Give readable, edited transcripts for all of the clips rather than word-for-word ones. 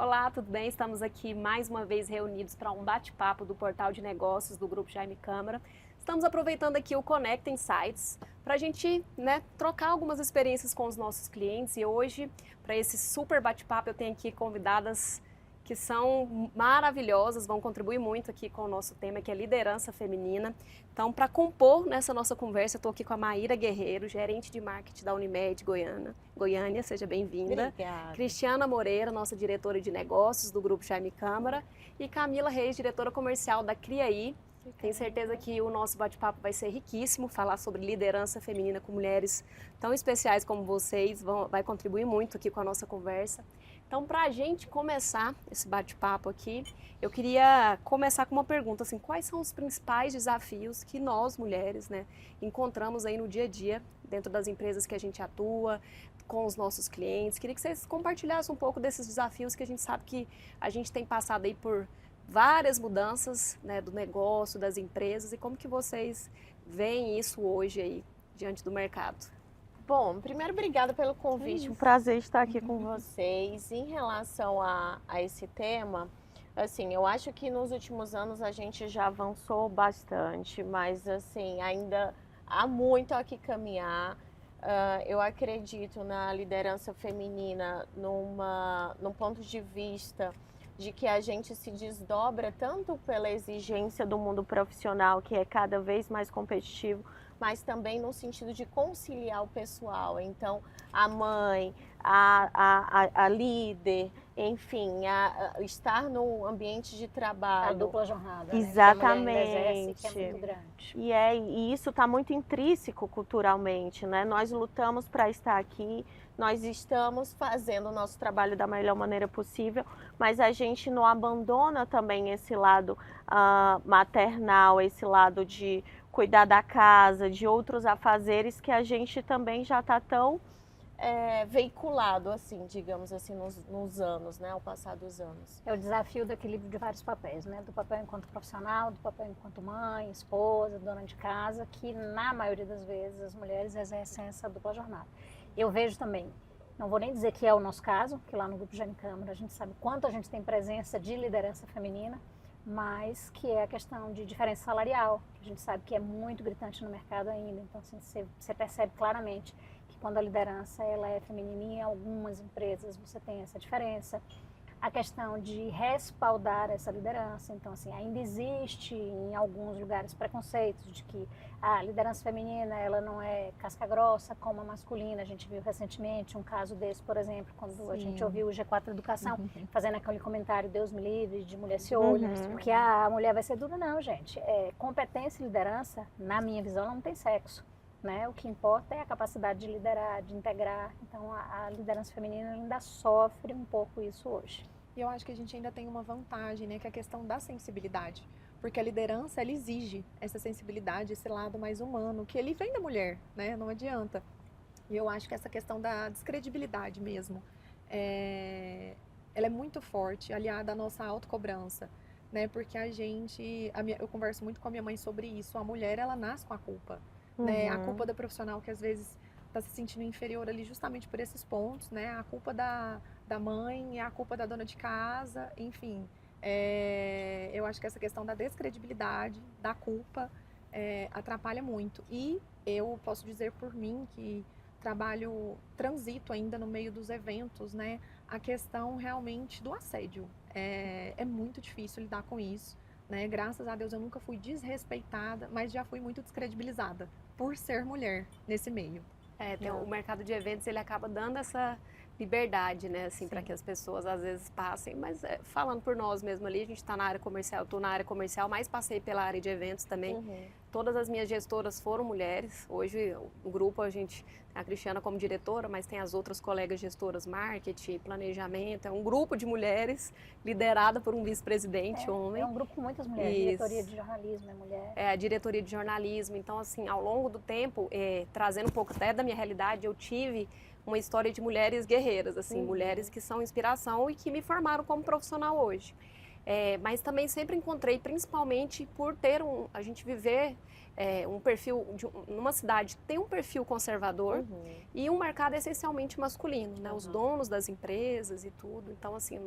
Olá, tudo bem? Estamos aqui mais uma vez reunidos para um bate-papo do Portal de Negócios do Grupo Jaime Câmara. Estamos aproveitando aqui o Conecta Insights para a gente, trocar algumas experiências com os nossos clientes e hoje, para esse super bate-papo, eu tenho aqui convidadas que são maravilhosas, vão contribuir muito aqui com o nosso tema, que é liderança feminina. Então, para compor nessa nossa conversa, eu estou aqui com a Maíra Guerreiro, gerente de marketing da Unimed Goiânia, seja bem-vinda. Obrigada. Cristiana Moreira, nossa diretora de negócios do Grupo Jaime Câmara, e Camila Reis, diretora comercial da Criaí. Tenho certeza que o nosso bate-papo vai ser riquíssimo, falar sobre liderança feminina com mulheres tão especiais como vocês, vai contribuir muito aqui com a nossa conversa. Então, para a gente começar esse bate-papo aqui, eu queria começar com uma pergunta, assim, quais são os principais desafios que nós, mulheres, encontramos aí no dia a dia, dentro das empresas que a gente atua, com os nossos clientes? Queria que vocês compartilhassem um pouco desses desafios que a gente sabe que a gente tem passado aí por várias mudanças, do negócio, das empresas, e como que vocês veem isso hoje aí, diante do mercado? Bom, primeiro, obrigada pelo convite. Um prazer estar aqui com vocês. Em relação a esse tema, assim, eu acho que nos últimos anos a gente já avançou bastante, mas assim, ainda há muito a que caminhar. Eu acredito na liderança feminina num ponto de vista de que a gente se desdobra tanto pela exigência do mundo profissional, que é cada vez mais competitivo, mas também no sentido de conciliar o pessoal. Então, a mãe, a líder, enfim, estar no ambiente de trabalho. A dupla jornada, Exatamente. Que é muito grande. E isso está muito intrínseco culturalmente, né? Nós lutamos para estar aqui, nós estamos fazendo o nosso trabalho da melhor maneira possível, mas a gente não abandona também esse lado maternal, esse lado de cuidar da casa, de outros afazeres que a gente também já está tão veiculado, assim, digamos assim, nos anos, né, ao passar dos anos. É o desafio do equilíbrio de vários papéis, né? Do papel enquanto profissional, do papel enquanto mãe, esposa, dona de casa, que na maioria das vezes as mulheres exercem essa dupla jornada. Eu vejo também, não vou nem dizer que é o nosso caso, que lá no Grupo Jaime Câmara a gente sabe quanto a gente tem presença de liderança feminina, mas que é a questão de diferença salarial, que a gente sabe que é muito gritante no mercado ainda. Então, assim, você percebe claramente que quando a liderança ela é feminina, em algumas empresas você tem essa diferença. A questão de respaldar essa liderança, então, assim, ainda existe em alguns lugares preconceitos de que a liderança feminina ela não é casca grossa como a masculina. A gente viu recentemente um caso desse, por exemplo, quando a gente ouviu o G4 Educação fazendo aquele comentário, Deus me livre, de mulher se olha, porque a mulher vai ser dura. Não, gente, competência e liderança, na minha visão, não tem sexo. Né? O que importa é a capacidade de liderar, de integrar. Então, a liderança feminina ainda sofre um pouco isso hoje. E eu acho que a gente ainda tem uma vantagem, né, que é a questão da sensibilidade. Porque a liderança, ela exige essa sensibilidade, esse lado mais humano, que ele vem da mulher, né? Não adianta. E eu acho que essa questão da descredibilidade mesmo, ela é muito forte, aliada à nossa autocobrança. Né? Porque eu converso muito com a minha mãe sobre isso. A mulher, ela nasce com a culpa. Né? A culpa da profissional que às vezes está se sentindo inferior ali justamente por esses pontos, né? A culpa da mãe, a culpa da dona de casa, enfim. Eu acho que essa questão da descredibilidade, da culpa, atrapalha muito. E eu posso dizer por mim que transito ainda no meio dos eventos, né? A questão realmente do assédio. É muito difícil lidar com isso. Né? Graças a Deus eu nunca fui desrespeitada, mas já fui muito descredibilizada por ser mulher nesse meio. O mercado de eventos, ele acaba dando essa liberdade, né, assim, para que as pessoas às vezes passem, mas falando por nós mesmo ali, a gente está na área comercial, eu estou na área comercial, mas passei pela área de eventos também. Todas as minhas gestoras foram mulheres. Hoje, o grupo, a Cristiana como diretora, mas tem as outras colegas gestoras, marketing, planejamento. É um grupo de mulheres liderada por um vice-presidente homem. É um grupo com muitas mulheres. Isso. Diretoria de jornalismo é mulher. A diretoria de jornalismo. Então, assim, ao longo do tempo, trazendo um pouco até da minha realidade, eu tive uma história de mulheres guerreiras, assim, mulheres que são inspiração e que me formaram como profissional hoje. Mas também sempre encontrei, principalmente por a gente viver um perfil, numa cidade tem um perfil conservador e um mercado essencialmente masculino, né? Os donos das empresas e tudo. Então, assim,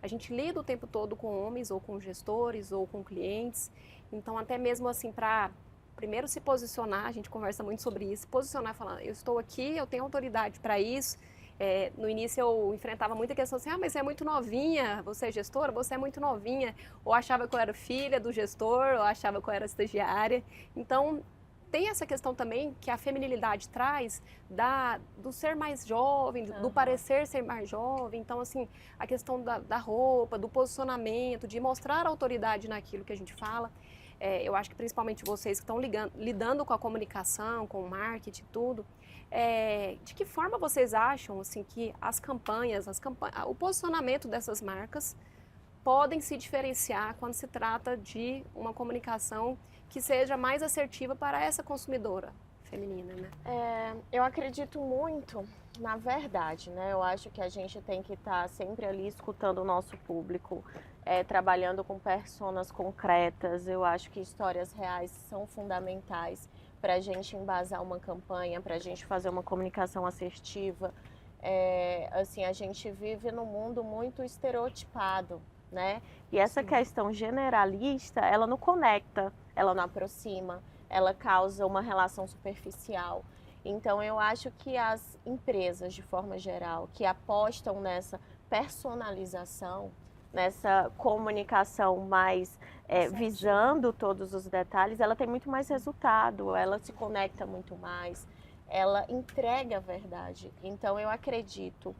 a gente lida o tempo todo com homens, ou com gestores, ou com clientes. Então, até mesmo assim, para primeiro se posicionar, a gente conversa muito sobre isso, se posicionar falando, eu estou aqui, eu tenho autoridade para isso. No início eu enfrentava muita questão assim, mas você é muito novinha, você é gestora, você é muito novinha, ou achava que eu era filha do gestor, ou achava que eu era estagiária. Então, tem essa questão também que a feminilidade traz do ser mais jovem, do parecer ser mais jovem. Então, assim, a questão da roupa, do posicionamento, de mostrar autoridade naquilo que a gente fala. Eu acho que principalmente vocês que estão lidando com a comunicação, com o marketing e tudo, de que forma vocês acham assim, que as campanhas, o posicionamento dessas marcas podem se diferenciar quando se trata de uma comunicação que seja mais assertiva para essa consumidora feminina, né? Eu acredito muito na verdade, né? Eu acho que a gente tem que estar sempre ali escutando o nosso público, trabalhando com personas concretas. Eu acho que histórias reais são fundamentais para a gente embasar uma campanha, para a gente fazer uma comunicação assertiva. Assim, a gente vive num mundo muito estereotipado, né? E essa questão generalista, ela não conecta, ela não aproxima, ela causa uma relação superficial. Então, eu acho que as empresas, de forma geral, que apostam nessa personalização, nessa comunicação mais visando todos os detalhes, ela tem muito mais resultado, ela se conecta muito mais, ela entrega a verdade. Então, eu acredito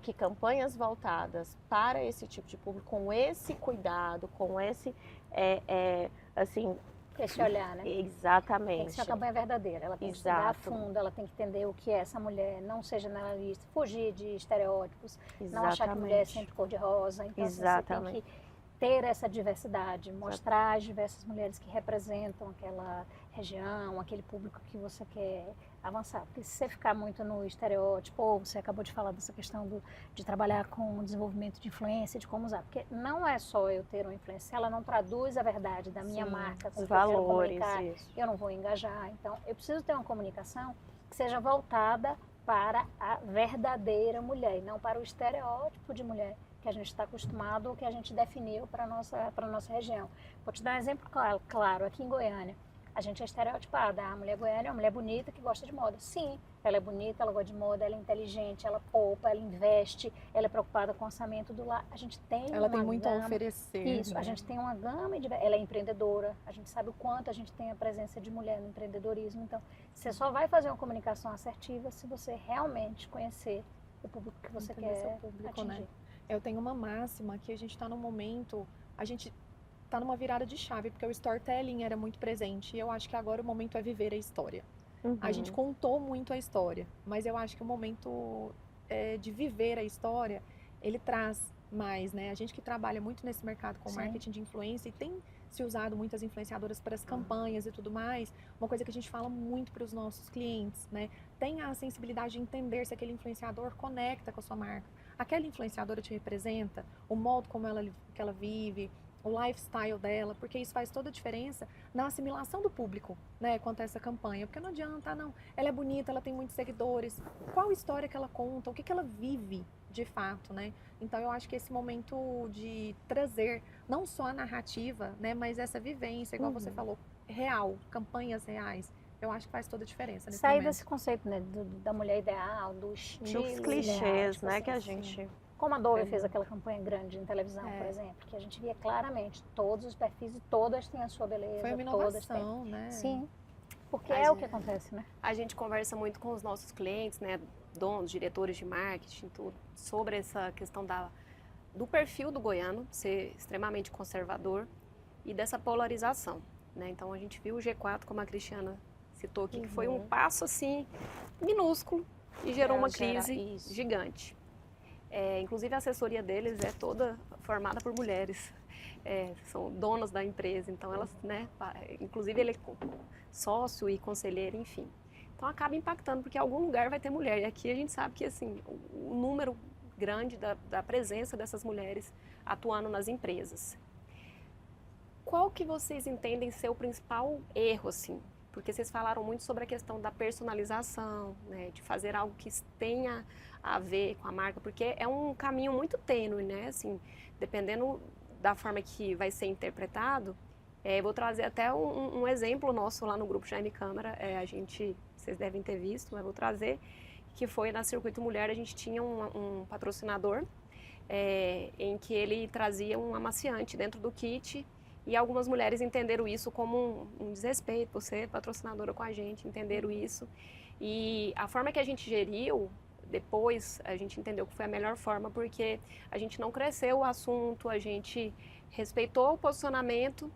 que campanhas voltadas para esse tipo de público, com esse cuidado, com esse, assim... Esse olhar, né? Exatamente. Tem que ser uma campanha verdadeira, ela tem que estudar a fundo, ela tem que entender o que é essa mulher, não ser generalista, fugir de estereótipos, não achar que mulher é sempre cor-de-rosa. Então, assim, você tem que ter essa diversidade, mostrar as diversas mulheres que representam aquela região, aquele público que você quer avançar. Porque se você ficar muito no estereótipo, ou você acabou de falar dessa questão de trabalhar com o desenvolvimento de influência, de como usar, porque não é só eu ter uma influência, se ela não traduz a verdade da minha marca, com os valores, eu não vou engajar. Então, eu preciso ter uma comunicação que seja voltada para a verdadeira mulher, e não para o estereótipo de mulher que a gente está acostumado ou que a gente definiu para a nossa região. Vou te dar um exemplo claro, aqui em Goiânia. A gente é estereotipada, a mulher goiana é uma mulher bonita que gosta de moda. Sim, ela é bonita, ela gosta de moda, ela é inteligente, ela poupa, ela investe, ela é preocupada com o orçamento do lar. A gente tem ela tem muito a oferecer. Isso, né? A gente tem uma gama ela é empreendedora, a gente sabe o quanto a gente tem a presença de mulher no empreendedorismo. Então, você só vai fazer uma comunicação assertiva se você realmente conhecer o público que você quer atingir. Né? Eu tenho uma máxima que a gente está num momento, a gente está numa virada de chave, porque o storytelling era muito presente, e eu acho que agora o momento é viver a história. A gente contou muito a história, mas eu acho que o momento de viver a história, ele traz mais, né? A gente que trabalha muito nesse mercado com marketing de influência e tem se usado muitas influenciadoras para as campanhas e tudo mais, uma coisa que a gente fala muito para os nossos clientes, né? Tenha a sensibilidade de entender se aquele influenciador conecta com a sua marca. Aquela influenciadora te representa, o modo como que ela vive, o lifestyle dela, porque isso faz toda a diferença na assimilação do público, né, quanto a essa campanha. Porque não adianta, não, ela é bonita, ela tem muitos seguidores, qual história que ela conta, o que ela vive de fato, né? Então eu acho que esse momento de trazer não só a narrativa, né, mas essa vivência, igual você falou, real, campanhas reais, eu acho que faz toda a diferença nesse Sair momento. desse conceito, né, da mulher ideal, do estilo dos clichês, tipo né, assim, que a gente... Como a Dove fez aquela campanha grande em televisão, por exemplo, que a gente via claramente todos os perfis e todas têm a sua beleza. Foi uma inovação, né? Sim, porque é o que acontece, né? A gente conversa muito com os nossos clientes, né, donos, diretores de marketing, tudo, sobre essa questão do perfil do goiano ser extremamente conservador e dessa polarização, né? Então a gente viu o G4, como a Cristiana citou aqui, que foi um passo assim minúsculo e gerou uma crise gigante. Inclusive a assessoria deles é toda formada por mulheres, são donas da empresa, então elas, né, inclusive ele é sócio e conselheiro, enfim. Então acaba impactando, porque em algum lugar vai ter mulher, e aqui a gente sabe que assim, o número grande da presença dessas mulheres atuando nas empresas. qual que vocês entendem ser o principal erro, assim? Porque vocês falaram muito sobre a questão da personalização, né, de fazer algo que tenha a ver com a marca, porque é um caminho muito tênue, né, assim, dependendo da forma que vai ser interpretado. Vou trazer até um exemplo nosso lá no grupo Jaime Câmara, vocês devem ter visto, mas vou trazer, que foi na Circuito Mulher, a gente tinha um patrocinador, em que ele trazia um amaciante dentro do kit, e algumas mulheres entenderam isso como um desrespeito, você patrocinadora com a gente, entenderam isso. E a forma que a gente geriu, depois a gente entendeu que foi a melhor forma, porque a gente não cresceu o assunto, a gente respeitou o posicionamento.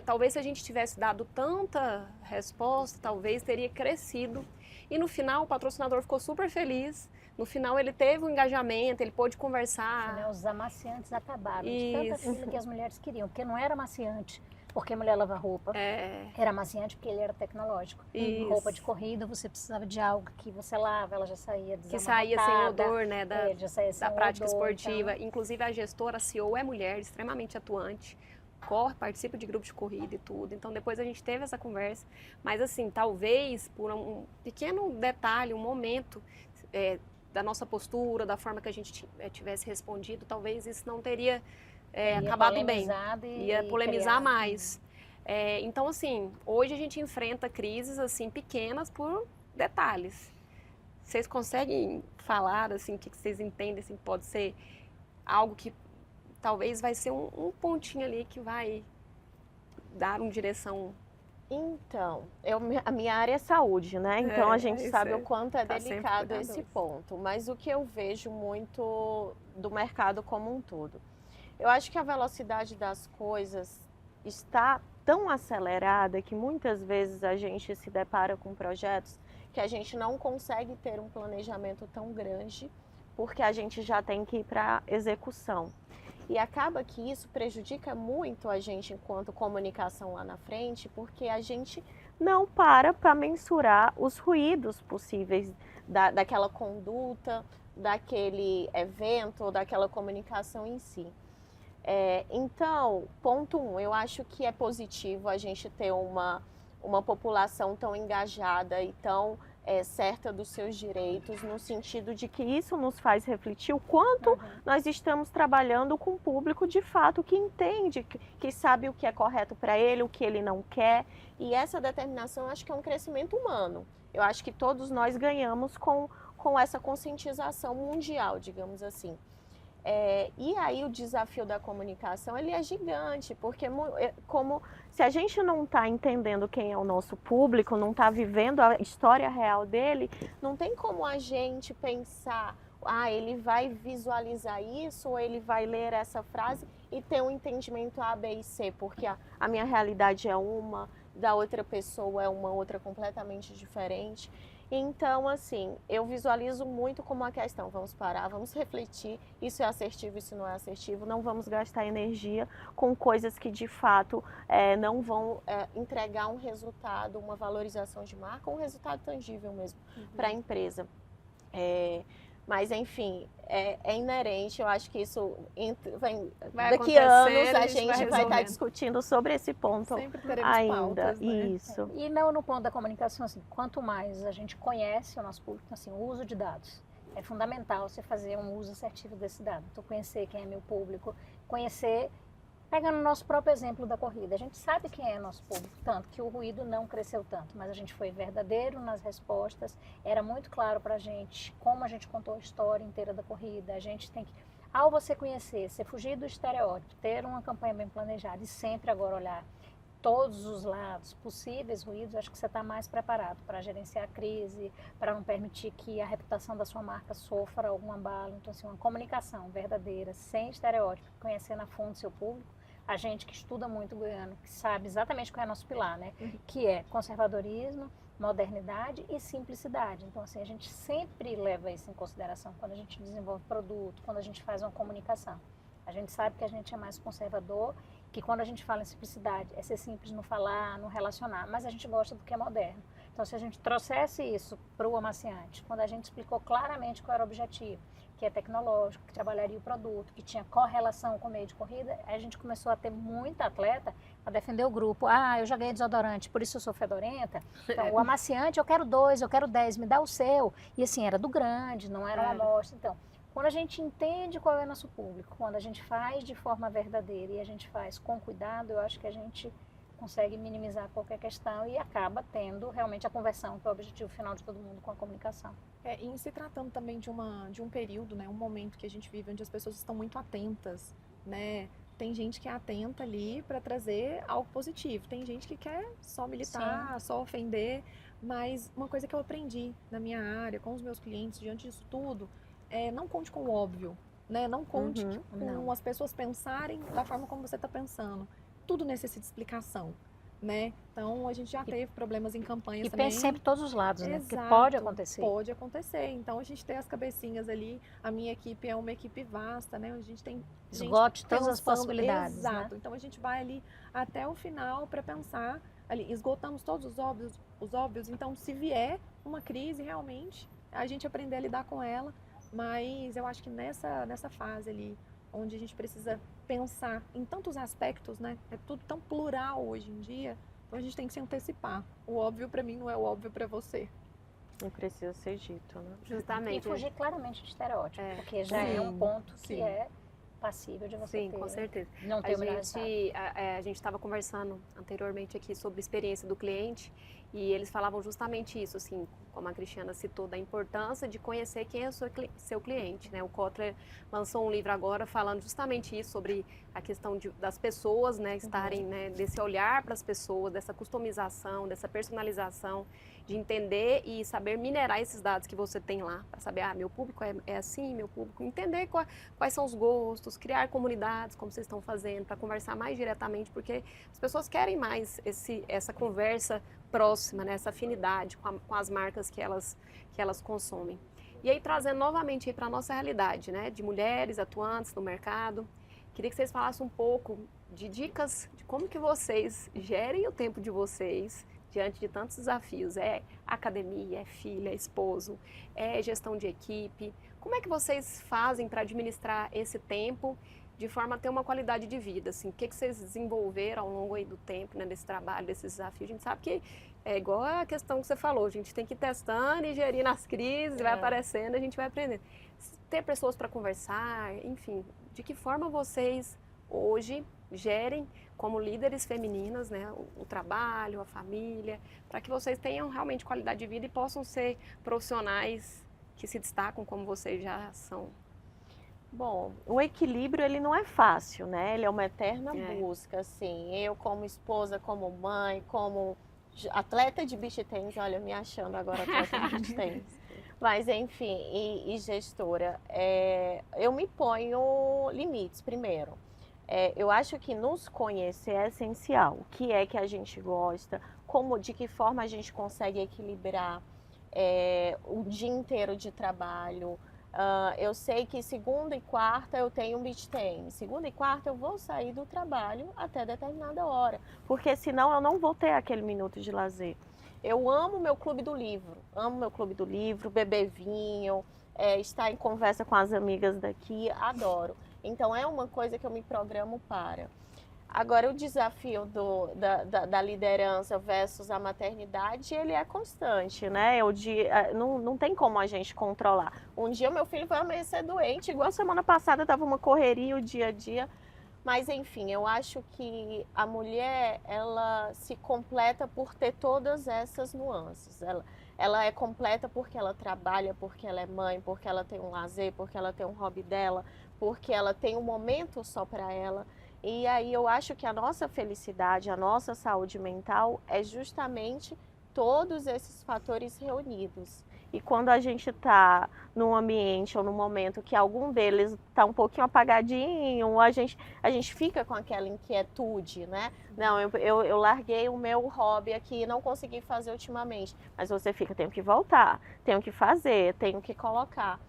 Talvez se a gente tivesse dado tanta resposta, talvez teria crescido. E no final o patrocinador ficou super feliz. No final ele teve um engajamento, ele pôde conversar. Né, os amaciantes acabaram de tanta fila que as mulheres queriam, porque não era amaciante porque a mulher lava roupa, era amaciante porque ele era tecnológico. Isso. Roupa de corrida, você precisava de algo que você lava, ela já saía desamarrotada. Que saía sem odor, né, já saía sem da prática odor, esportiva. então... Inclusive a gestora, a CEO, é mulher, extremamente atuante. Corre, participa de grupo de corrida e tudo. Então depois a gente teve essa conversa. Mas assim, talvez por um pequeno detalhe, um momento da nossa postura, da forma que a gente tivesse respondido, talvez isso não teria acabado bem. Ia polemizar mais. Então assim, hoje a gente enfrenta crises assim pequenas por detalhes. Vocês conseguem falar assim, o que vocês entendem, assim, pode ser algo que talvez vai ser um pontinho ali que vai dar uma direção? Então, a minha área é saúde, né? Então a gente sabe o quanto é delicado esse ponto. Mas o que eu vejo muito do mercado como um todo, eu acho que a velocidade das coisas está tão acelerada que muitas vezes a gente se depara com projetos que a gente não consegue ter um planejamento tão grande, porque a gente já tem que ir para execução. E acaba que isso prejudica muito a gente enquanto comunicação lá na frente, porque a gente não para mensurar os ruídos possíveis daquela conduta, daquele evento, daquela comunicação em si. Então, ponto 1, eu acho que é positivo a gente ter uma população tão engajada e tão certa dos seus direitos, no sentido de que isso nos faz refletir o quanto nós estamos trabalhando com um público de fato que entende, que sabe o que é correto para ele, o que ele não quer. E essa determinação, eu acho que é um crescimento humano. Eu acho que todos nós ganhamos com essa conscientização mundial, digamos assim. E aí o desafio da comunicação, ele é gigante, porque como se a gente não está entendendo quem é o nosso público, não está vivendo a história real dele, não tem como a gente pensar, ele vai visualizar isso, ou ele vai ler essa frase e ter um entendimento A, B e C, porque a minha realidade é uma, da outra pessoa é uma outra completamente diferente. Então, assim, eu visualizo muito como uma questão, vamos parar, vamos refletir, isso é assertivo, isso não é assertivo, não vamos gastar energia com coisas que de fato não vão entregar um resultado, uma valorização de marca, um resultado tangível mesmo para a empresa. Mas, enfim, é inerente, eu acho que isso daqui a anos a gente vai estar discutindo sobre esse ponto ainda. Pautas, né? Isso. E no ponto da comunicação, assim, quanto mais a gente conhece o nosso público, assim, o uso de dados. É fundamental você fazer um uso assertivo desse dado. Então, conhecer quem é meu público, pegando o nosso próprio exemplo da corrida, a gente sabe quem é nosso público, tanto que o ruído não cresceu tanto, mas a gente foi verdadeiro nas respostas, era muito claro para a gente como a gente contou a história inteira da corrida. A gente tem que, ao você conhecer, você fugir do estereótipo, ter uma campanha bem planejada e sempre agora olhar todos os lados, possíveis ruídos, acho que você está mais preparado para gerenciar a crise, para não permitir que a reputação da sua marca sofra algum abalo. Então, assim, uma comunicação verdadeira, sem estereótipo, conhecendo a fundo seu público. A gente que estuda muito Goiano, que sabe exatamente qual é o nosso pilar, né? Que é conservadorismo, modernidade e simplicidade. Então, assim, a gente sempre leva isso em consideração quando a gente desenvolve produto, quando a gente faz uma comunicação. A gente sabe que a gente é mais conservador, que quando a gente fala em simplicidade, é ser simples no falar, no relacionar, mas a gente gosta do que é moderno. Então, se a gente trouxesse isso para o amaciante, quando a gente explicou claramente qual era o objetivo, que é tecnológico, que trabalharia o produto, que tinha correlação com o meio de corrida, a gente começou a ter muita atleta a defender o grupo. Ah, eu já ganhei desodorante, por isso eu sou fedorenta. Então, o amaciante, eu quero 2, eu quero 10, me dá o seu. E assim, era do grande, não era uma amostra. Então, quando a gente entende qual é o nosso público, quando a gente faz de forma verdadeira e a gente faz com cuidado, eu acho que a gente consegue minimizar qualquer questão e acaba tendo realmente a conversão, que é o objetivo final de todo mundo com a comunicação. E em se tratando também de um período, né, um momento que a gente vive onde as pessoas estão muito atentas, né? Tem gente que é atenta ali para trazer algo positivo, tem gente que quer só militar, só ofender, mas uma coisa que eu aprendi na minha área, com os meus clientes, diante disso tudo, não conte com o óbvio, né? Não conte com as pessoas pensarem da forma como você está pensando. Tudo necessita explicação, né? Então, a gente já teve problemas em campanhas também. E pense sempre todos os lados, né? Exato, Porque pode acontecer. Pode acontecer. Então, a gente tem as cabecinhas ali. A minha equipe é uma equipe vasta, né? A gente tem Esgote gente todas as pensando, possibilidades, exato. né? Então, a gente vai ali até o final para pensar. Ali, esgotamos todos os óbvios. Então, se vier uma crise, realmente, a gente aprender a lidar com ela. Mas eu acho que nessa fase ali, onde a gente precisa pensar em tantos aspectos, né? É tudo tão plural hoje em dia, então a gente tem que se antecipar. O óbvio para mim não é o óbvio para você. Não precisa ser dito, né? E Justamente. fugir claramente de estereótipo, porque já é um ponto que é passível de você ter. Com certeza. Não ter A gente estava conversando anteriormente aqui sobre a experiência do cliente e eles falavam justamente isso, assim, como a Cristiana citou, da importância de conhecer quem é o seu cliente, né? O Kotler lançou um livro agora falando justamente isso, sobre a questão das pessoas, né, estarem, né, desse olhar para as pessoas, dessa customização, dessa personalização, de entender e saber minerar esses dados que você tem lá, para saber, meu público é assim, meu público, entender quais são os gostos, criar comunidades, como vocês estão fazendo, para conversar mais diretamente, porque as pessoas querem mais essa conversa próxima, né, essa afinidade com as marcas que elas consomem. E aí, trazendo novamente para a nossa realidade, né, de mulheres atuantes no mercado, queria que vocês falassem um pouco de dicas de como que vocês gerem o tempo de vocês diante de tantos desafios. É academia, é filha, é esposo, é gestão de equipe. Como é que vocês fazem para administrar esse tempo de forma a ter uma qualidade de vida? Assim, o que vocês desenvolveram ao longo aí do tempo, né, desse trabalho, desses desafios? A gente sabe que é igual a questão que você falou, a gente tem que ir testando e gerindo as crises, vai aparecendo, a gente vai aprendendo. Ter pessoas para conversar, enfim, de que forma vocês hoje gerem como líderes femininas, né, o trabalho, a família, para que vocês tenham realmente qualidade de vida e possam ser profissionais que se destacam como vocês já são. Bom, o equilíbrio ele não é fácil, né? Ele é uma eterna busca, assim. Eu como esposa, como mãe, como atleta de beach tennis, olha, me achando agora atleta de beach tennis. Mas enfim, e gestora, eu me ponho limites primeiro. Eu acho que nos conhecer é essencial. O que é que a gente gosta, de que forma a gente consegue equilibrar o dia inteiro de trabalho. Eu sei que segunda e quarta eu tenho um beach tennis. Segunda e quarta eu vou sair do trabalho até determinada hora, porque senão eu não vou ter aquele minuto de lazer. Eu amo meu clube do livro, beber vinho, estar em conversa com as amigas daqui, adoro. Então é uma coisa que eu me programo para. Agora o desafio da liderança versus a maternidade, ele é constante, né? Não tem como a gente controlar. Um dia meu filho vai amanhecer doente, igual semana passada estava uma correria o dia a dia. Mas enfim, eu acho que a mulher, ela se completa por ter todas essas nuances. Ela é completa porque ela trabalha, porque ela é mãe, porque ela tem um lazer, porque ela tem um hobby dela, porque ela tem um momento só para ela. E aí eu acho que a nossa felicidade, a nossa saúde mental é justamente todos esses fatores reunidos. E quando a gente está num ambiente ou num momento que algum deles está um pouquinho apagadinho, a gente fica com aquela inquietude, né? Não, eu larguei o meu hobby aqui e não consegui fazer ultimamente. Mas você fica, tenho que voltar, tenho que fazer, tenho que colocar.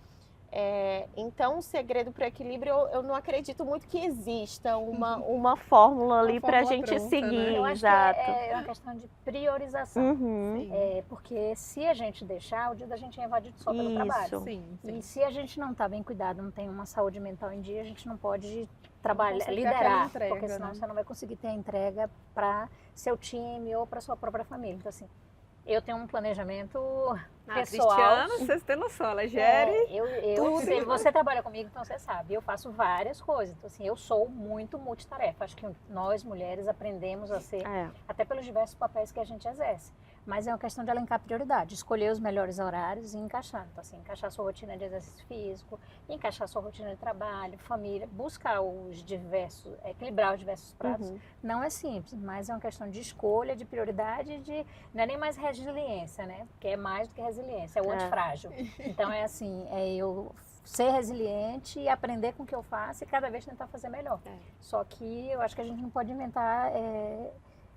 Então, o segredo para o equilíbrio, eu não acredito muito que exista uma fórmula ali para a gente pronta, seguir, né? Eu acho exato. que é uma questão de priorização. Uhum. Sim. Porque se a gente deixar, o dia da gente é invadido só pelo trabalho. Sim, sim. E se a gente não está bem cuidado, não tem uma saúde mental em dia, a gente não pode trabalhar, consegue ter aquela liderar, entrega, porque senão né? você não vai conseguir ter a entrega para seu time ou para sua própria família. Então, assim, eu tenho um planejamento pessoal. Cristiana, vocês têm noção, ela gere tudo. Você trabalha comigo, então você sabe, eu faço várias coisas. Então, assim, eu sou muito multitarefa. Acho que nós, mulheres, aprendemos a ser, até pelos diversos papéis que a gente exerce. Mas é uma questão de elencar prioridade, escolher os melhores horários e encaixar. Então, assim, encaixar sua rotina de exercício físico, encaixar sua rotina de trabalho, família, buscar equilibrar os diversos pratos. Não é simples, mas é uma questão de escolha, de prioridade, não é nem mais resiliência, né? Porque é mais do que resiliência, é o antifrágil. Então, é assim, eu ser resiliente e aprender com o que eu faço e cada vez tentar fazer melhor. Só que eu acho que a gente não pode inventar...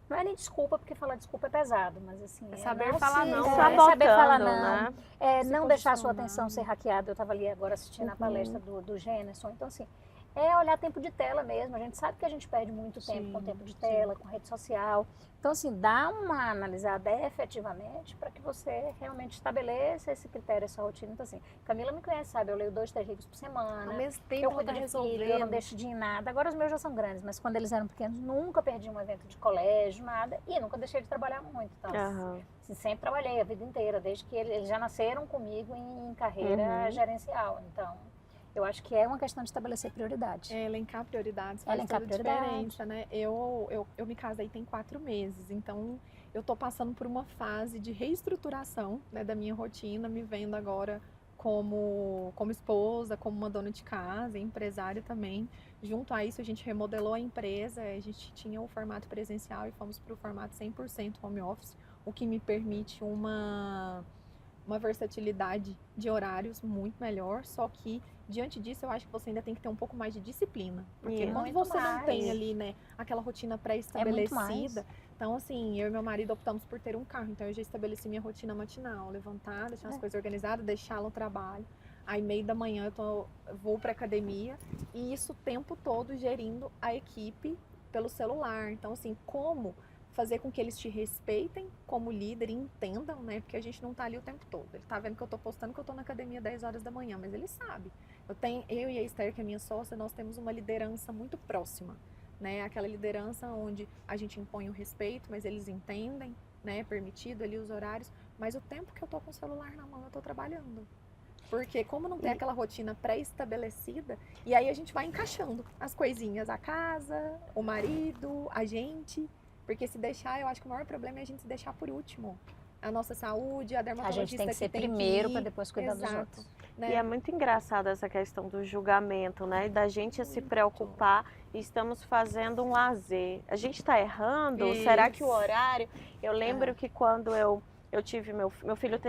Não é nem desculpa, porque falar desculpa é pesado, mas assim... saber falar não. Saber falar não. Né? Não deixar a sua atenção ser hackeada. Eu estava ali agora assistindo a palestra do Gêneson. Então, assim, olhar tempo de tela mesmo. A gente sabe que a gente perde muito tempo com tempo de tela, com rede social. Então, assim, dá uma analisada efetivamente para que você realmente estabeleça esse critério, essa rotina. Então, assim, Camila me conhece, sabe? Eu leio 2, 3 livros por semana. Ao mesmo tempo, eu cuido de filho, eu não deixo de ir em nada. Agora os meus já são grandes, mas quando eles eram pequenos, nunca perdi um evento de colégio, nada. E nunca deixei de trabalhar muito. Então, assim, sempre trabalhei a vida inteira, desde que eles já nasceram comigo em carreira gerencial. Então... eu acho que é uma questão de estabelecer prioridades. Elencar prioridades faz toda a diferença, né? Eu me casei tem 4 meses, então eu tô passando por uma fase de reestruturação, né, da minha rotina, me vendo agora como esposa, como uma dona de casa, empresária também. Junto a isso, a gente remodelou a empresa, a gente tinha o formato presencial e fomos para o formato 100% home office, o que me permite uma versatilidade de horários muito melhor, só que diante disso eu acho que você ainda tem que ter um pouco mais de disciplina, porque quando você não tem ali, né, aquela rotina pré-estabelecida, então assim, eu e meu marido optamos por ter um carro, então eu já estabeleci minha rotina matinal, levantar, deixar as coisas organizadas, deixar no trabalho, aí meio da manhã eu vou para academia e isso o tempo todo gerindo a equipe pelo celular, então assim, como fazer com que eles te respeitem como líder e entendam, né? Porque a gente não tá ali o tempo todo. Ele tá vendo que eu tô postando que eu tô na academia 10 horas da manhã, mas ele sabe. Eu e a Esther, que é minha sócia, nós temos uma liderança muito próxima, né? Aquela liderança onde a gente impõe o respeito, mas eles entendem, né? Permitido ali os horários, mas o tempo que eu tô com o celular na mão, eu tô trabalhando. Porque como não tem aquela rotina pré-estabelecida, e aí a gente vai encaixando as coisinhas, a casa, o marido, a gente... Porque se deixar, eu acho que o maior problema é a gente se deixar por último. A nossa saúde, a dermatologista a gente tem que ser primeiro para depois cuidar dos outros. Né? E é muito engraçado essa questão do julgamento, né? Da gente se preocupar e estamos fazendo um lazer. A gente está errando? Isso. Será que o horário... Eu lembro que quando eu tive meu filho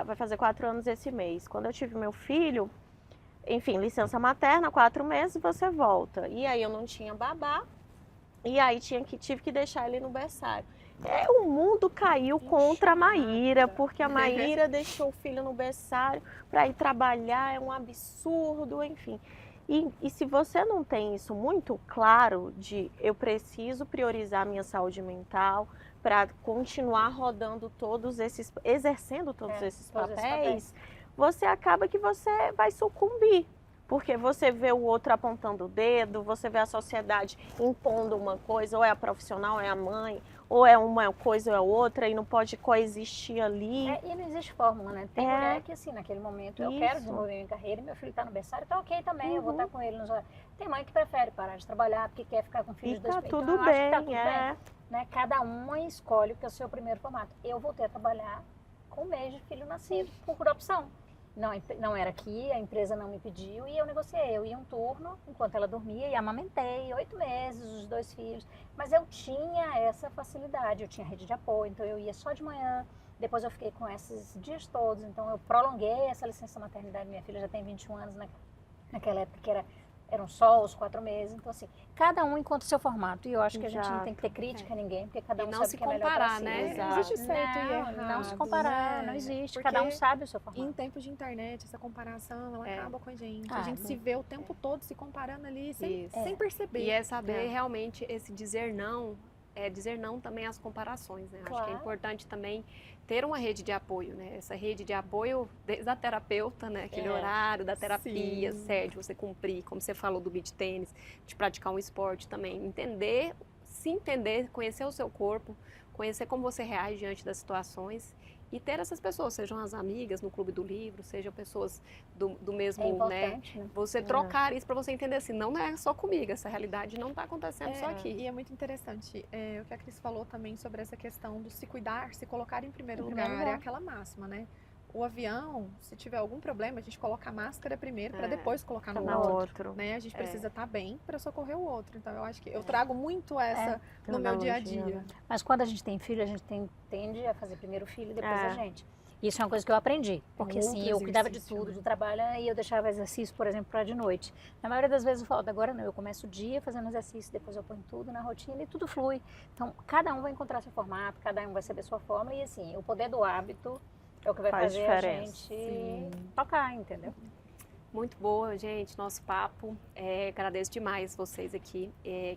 vai fazer 4 anos esse mês. Quando eu tive meu filho, enfim, licença materna, 4 meses, você volta. E aí eu não tinha babá. E aí tive que deixar ele no berçário. O mundo caiu contra a Maíra, porque a Maíra deixou o filho no berçário para ir trabalhar, é um absurdo, enfim. E se você não tem isso muito claro de eu preciso priorizar a minha saúde mental para continuar rodando exercendo todos esses papéis, você acaba que você vai sucumbir. Porque você vê o outro apontando o dedo, você vê a sociedade impondo uma coisa, ou é a profissional, ou é a mãe, ou é uma coisa ou é outra, e não pode coexistir ali. E não existe fórmula, né? Tem mulher que, assim, naquele momento, eu quero desenvolver minha carreira, meu filho está no berçário, tá ok também, eu vou estar com ele nos horários. Tem mãe que prefere parar de trabalhar, porque quer ficar com filhos dois. Tá tudo então, bem, acho que tá tudo bem. Né? Cada uma escolhe o que é o seu primeiro formato. Eu voltei a trabalhar com um mês de filho nascido, por opção. Não era aqui, a empresa não me pediu e eu negociei. Eu ia um turno enquanto ela dormia e amamentei 8 meses, os 2 filhos. Mas eu tinha essa facilidade, eu tinha rede de apoio, então eu ia só de manhã. Depois eu fiquei com esses dias todos, então eu prolonguei essa licença maternidade. Minha filha já tem 21 anos, naquela época que era eram só os 4 meses. Então, assim, cada um encontra o seu formato. E eu acho que a gente não tem que ter Exato. crítica a ninguém, porque cada E um não sabe se o que é melhor comparar, pra si. né? Não Exato. existe certo e errado, Não se comparar, né? não existe. Porque Cada um sabe o seu formato. em tempos de internet, essa comparação, ela É. acaba com a gente. Ah, A gente é. se vê o tempo todo se comparando ali, sem, Isso. sem perceber. E é saber É. realmente esse dizer não, dizer não também às comparações, né? Acho que é Claro. importante também ter uma rede de apoio, né? Essa rede de apoio desde a terapeuta, né? Aquele É. horário da terapia, Sim. certo? De você cumprir, como você falou do beach tênis, de praticar um esporte também. Entender, se entender, conhecer o seu corpo, conhecer como você reage diante das situações e ter essas pessoas, sejam as amigas no clube do livro, sejam pessoas do mesmo, É né? importante, né? Você trocar isso para você entender assim, não é só comigo, essa realidade não está acontecendo só aqui. E é muito interessante o que a Cris falou também sobre essa questão do se cuidar, se colocar em primeiro Em lugar. primeiro lugar. É aquela máxima, né? O avião, se tiver algum problema, a gente coloca a máscara primeiro para É. depois colocar no No outro. outro. Né? A gente É. precisa estar bem para socorrer o outro. Então eu acho que eu trago muito essa Tem no meu dia a analogia, dia. né? Mas quando a gente tem filho, a gente tende a fazer primeiro o filho e depois É. a gente. Isso é uma coisa que eu aprendi, porque assim, Outro eu cuidava de exercício, tudo, né? de trabalho, e eu deixava exercício, por exemplo, para de noite. Na maioria das vezes eu falo, agora não, eu começo o dia fazendo exercício, depois eu ponho tudo na rotina e tudo flui. Então, cada um vai encontrar seu formato, cada um vai saber sua forma, e assim, o poder do hábito é o que vai Faz fazer a diferença. gente tocar, entendeu? Muito boa, gente, nosso papo. Agradeço demais vocês aqui.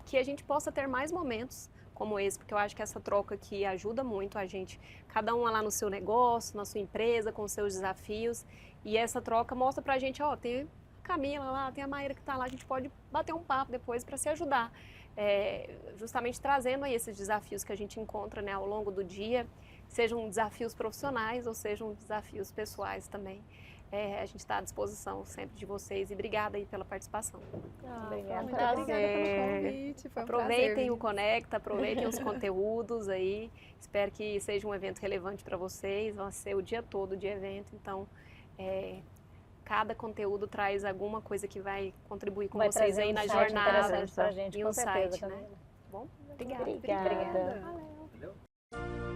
Que a gente possa ter mais momentos como esse, porque eu acho que essa troca aqui ajuda muito a gente, cada um lá no seu negócio, na sua empresa, com os seus desafios. E essa troca mostra pra gente, ó, tem a Camila lá, tem a Maíra que tá lá, a gente pode bater um papo depois para se ajudar. Justamente trazendo aí esses desafios que a gente encontra, né, ao longo do dia, sejam desafios profissionais ou sejam desafios pessoais também. A gente está à disposição sempre de vocês e obrigada aí pela participação. Obrigada. Muito prazer. obrigada pelo convite. Foi um Aproveitem prazer. o Conecta, aproveitem os conteúdos aí. Espero que seja um evento relevante para vocês. Vai ser o dia todo de evento, então cada conteúdo traz alguma coisa que vai contribuir com Vai vocês trazer aí um na insight jornada. interessante pra gente, E com um certeza, site, né? Camila. Bom, Obrigada. Obrigada. Valeu.